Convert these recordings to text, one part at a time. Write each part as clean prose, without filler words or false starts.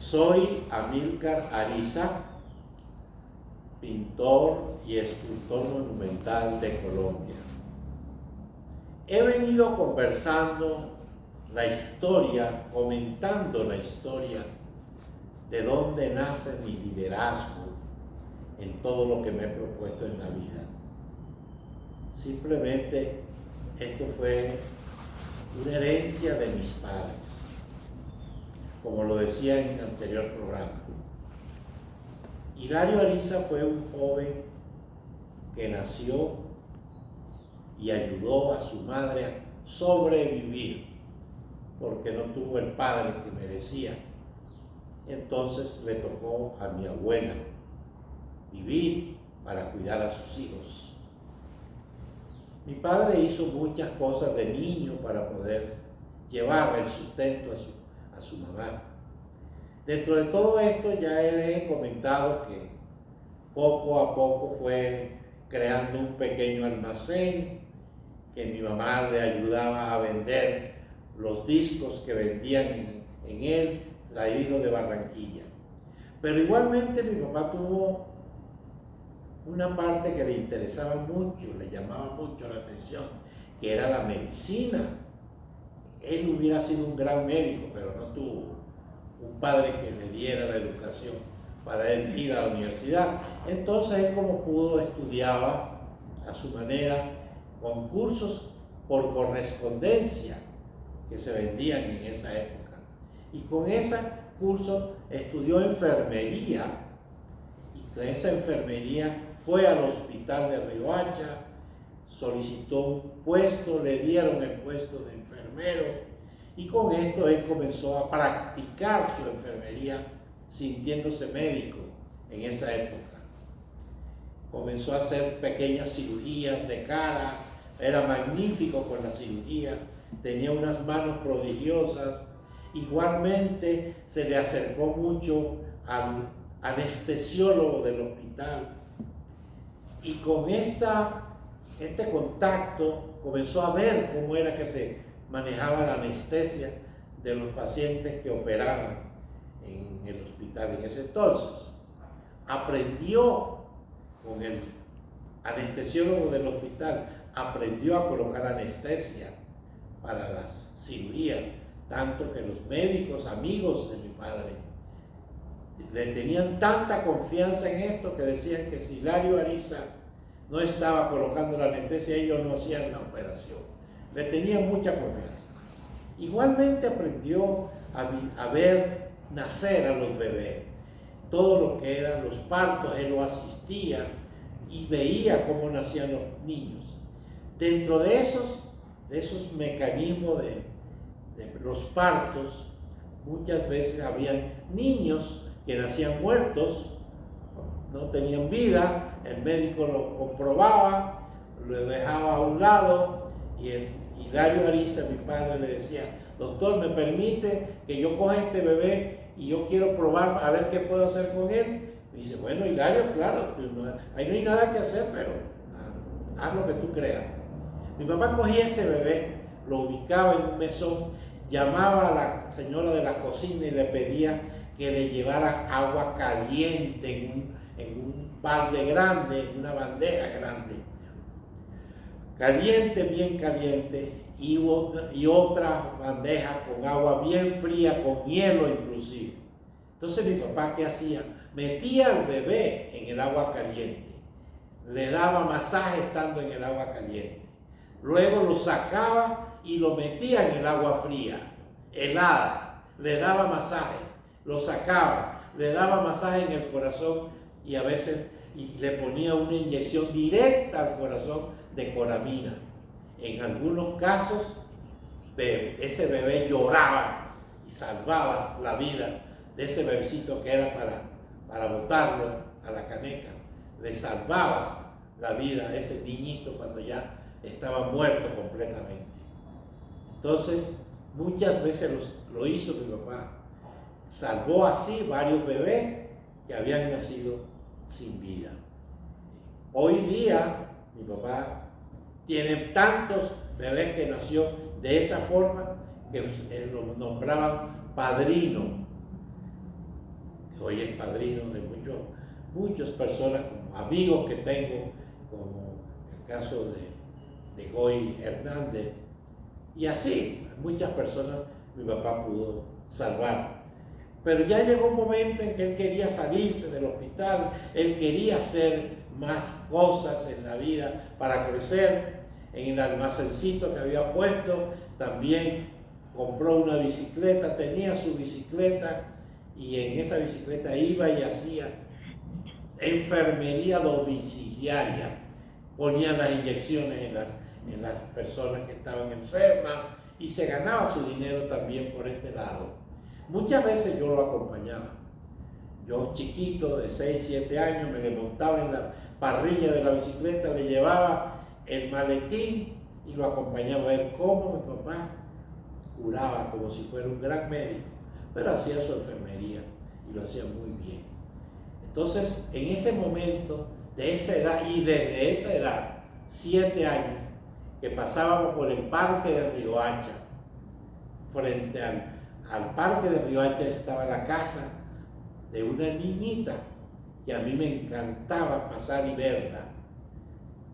Soy Amílcar Ariza, pintor y escultor monumental de Colombia. He venido conversando la historia, comentando la historia de dónde nace mi liderazgo en todo lo que me he propuesto en la vida. Simplemente esto fue una herencia de mis padres, como lo decía en el anterior programa. Hilario Ariza fue un joven que nació y ayudó a su madre a sobrevivir porque no tuvo el padre que merecía. Entonces le tocó a mi abuela vivir para cuidar a sus hijos. Mi padre hizo muchas cosas de niño para poder llevar el sustento a su mamá. Dentro de todo esto ya les he comentado que poco a poco fue creando un pequeño almacén, que mi mamá le ayudaba a vender los discos que vendían en él, traídos de Barranquilla. Pero igualmente mi papá tuvo una parte que le interesaba mucho, le llamaba mucho la atención, que era la medicina. Él hubiera sido un gran médico, pero no tuvo un padre que le diera la educación para él ir a la universidad. Entonces él, como pudo, estudiaba a su manera con cursos por correspondencia que se vendían en esa época. Y con ese curso estudió enfermería, y con esa enfermería fue al hospital de Riohacha, solicitó un puesto, le dieron el puesto de enfermero, y con esto él comenzó a practicar su enfermería sintiéndose médico en esa época. Comenzó a hacer pequeñas cirugías de cara, era magnífico con la cirugía, tenía unas manos prodigiosas. Igualmente se le acercó mucho al anestesiólogo del hospital, y con este contacto comenzó a ver cómo era que se manejaba la anestesia de los pacientes que operaban en el hospital en ese entonces. Aprendió con el anestesiólogo del hospital, aprendió a colocar anestesia para las cirugías, tanto que los médicos amigos de mi padre le tenían tanta confianza en esto que decían que si Hilario Ariza no estaba colocando la anestesia, ellos no hacían la operación. Le tenían mucha confianza. Igualmente aprendió a ver nacer a los bebés. Todo lo que eran los partos, él lo asistía y veía cómo nacían los niños. Dentro de esos mecanismos de los partos, muchas veces habían niños que nacían muertos, no tenían vida, el médico lo comprobaba, lo dejaba a un lado, y Hilario Ariza, mi padre, le decía: doctor, ¿me permite que yo coja este bebé y yo quiero probar a ver qué puedo hacer con él? Y dice: bueno, Hilario, claro, ahí no hay nada que hacer, pero haz lo que tú creas. Mi papá cogía ese bebé, lo ubicaba en un mesón, llamaba a la señora de la cocina y le pedía que le llevara agua caliente en un balde grande, en una bandeja grande, caliente, bien caliente, y otra bandeja con agua bien fría, con hielo inclusive. Entonces mi papá, ¿qué hacía? Metía al bebé en el agua caliente, le daba masaje estando en el agua caliente, luego lo sacaba y lo metía en el agua fría, helada, le daba masaje, lo sacaba, le daba masaje en el corazón, y a veces le ponía una inyección directa al corazón de coramina. En algunos casos ese bebé lloraba y salvaba la vida de ese bebecito que era para botarlo a la caneca. Le salvaba la vida a ese niñito cuando ya estaba muerto completamente. Entonces, muchas veces lo hizo mi papá. Salvó así varios bebés que habían nacido sin vida. Hoy día, mi papá tiene tantos bebés que nació de esa forma que lo nombraban padrino. hoy es padrino de muchas personas, como amigos que tengo, como el caso de Goy Hernández, y así, muchas personas mi papá pudo salvar. Pero ya llegó un momento en que él quería salirse del hospital, él quería hacer más cosas en la vida para crecer. En el almacencito que había puesto, también compró una bicicleta, tenía su bicicleta, y en esa bicicleta iba y hacía enfermería domiciliaria, ponía las inyecciones en las personas que estaban enfermas y se ganaba su dinero también por este lado. Muchas veces yo lo acompañaba. Yo chiquito de 6, 7 años me le montaba en la parrilla de la bicicleta, le llevaba el maletín y lo acompañaba a ver cómo mi papá curaba como si fuera un gran médico, pero hacía su enfermería y lo hacía muy bien. Entonces, en ese momento, de esa edad y desde esa edad, 7 años, que pasábamos por el parque de Riohacha, frente al parque de Riohacha estaba la casa de una niñita que a mí me encantaba pasar y verla.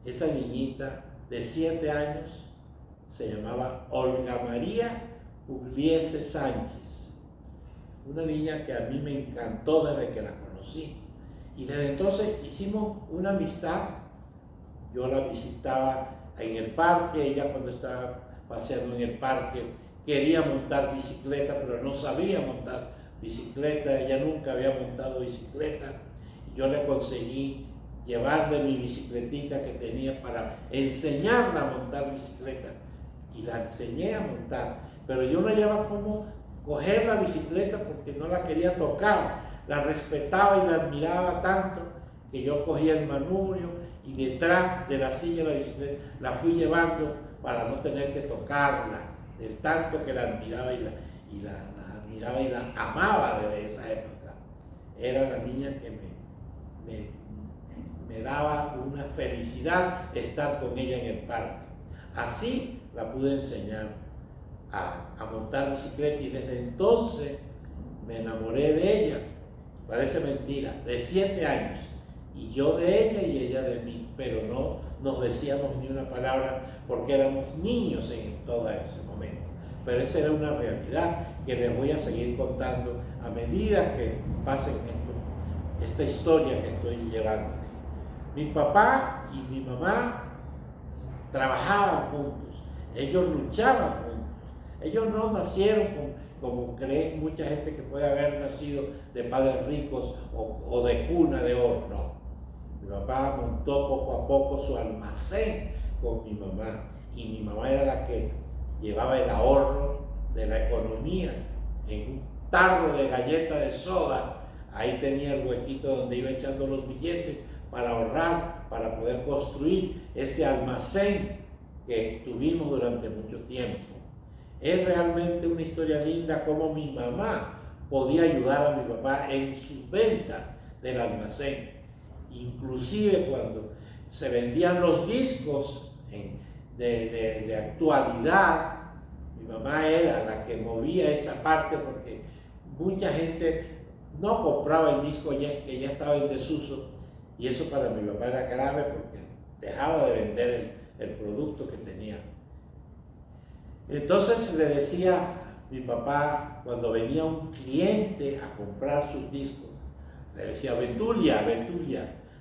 Esa niñita de 7 años se llamaba Olga María Pugliese Sánchez, una niña que a mí me encantó desde que la conocí, y desde entonces hicimos una amistad. Yo la visitaba en el parque, ella cuando estaba paseando en el parque quería montar bicicleta, pero no sabía montar bicicleta, ella nunca había montado bicicleta, y yo le conseguí llevarle mi bicicletita que tenía para enseñarla a montar bicicleta, y la enseñé a montar, pero yo no llevaba cómo coger la bicicleta porque no la quería tocar, la respetaba y la admiraba tanto que yo cogía el manubrio y detrás de la silla de la bicicleta la fui llevando para no tener que tocarla, del tanto que la admiraba y la admiraba y la amaba desde esa época. Era la niña que me daba una felicidad estar con ella en el parque. Así la pude enseñar a montar bicicleta, y desde entonces me enamoré de ella. Parece mentira, de 7 años, y yo de ella y ella de mí, pero no nos decíamos ni una palabra porque éramos niños en todo ese momento. Pero esa era una realidad que les voy a seguir contando a medida que pasen esta historia que estoy llevando. Mi papá y mi mamá trabajaban juntos, ellos luchaban juntos, ellos no nacieron como creen mucha gente que puede haber nacido de padres ricos o de cuna de oro, no. Mi papá montó poco a poco su almacén con mi mamá, y mi mamá era la que llevaba el ahorro de la economía en un tarro de galleta de soda. Ahí tenía el huequito donde iba echando los billetes para ahorrar, para poder construir ese almacén que tuvimos durante mucho tiempo. Es realmente una historia linda cómo mi mamá podía ayudar a mi papá en sus ventas del almacén. Inclusive cuando se vendían los discos de actualidad, mi mamá era la que movía esa parte porque mucha gente no compraba el disco que ya estaba en desuso, y eso para mi papá era grave porque dejaba de vender el producto que tenía. Entonces le decía mi papá, cuando venía un cliente a comprar sus discos, le decía: Betulia,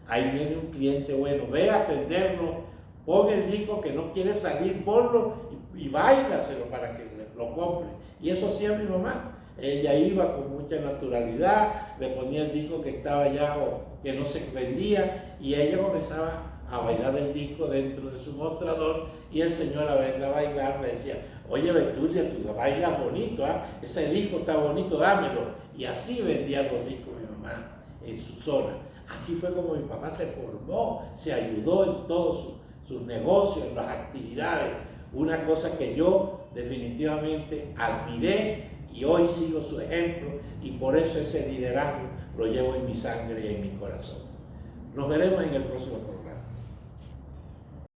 ahí viene un cliente bueno, ve a atenderlo, pon el disco que no quiere salir, ponlo y báilaselo para que lo compre. Y eso hacía mi mamá. Ella iba con mucha naturalidad, le ponía el disco que estaba allá o que no se vendía, y ella comenzaba a bailar el disco dentro de su mostrador, y el señor, a verla bailar, le decía: oye, Betulia, tú bailas bonito, ese disco está bonito, dámelo. Y así vendía los discos mi mamá en su zona. Así fue como mi papá se formó, se ayudó en todos sus negocios, en las actividades. Una cosa que yo definitivamente admiré, y hoy sigo su ejemplo, y por eso ese liderazgo lo llevo en mi sangre y en mi corazón. Nos veremos en el próximo programa.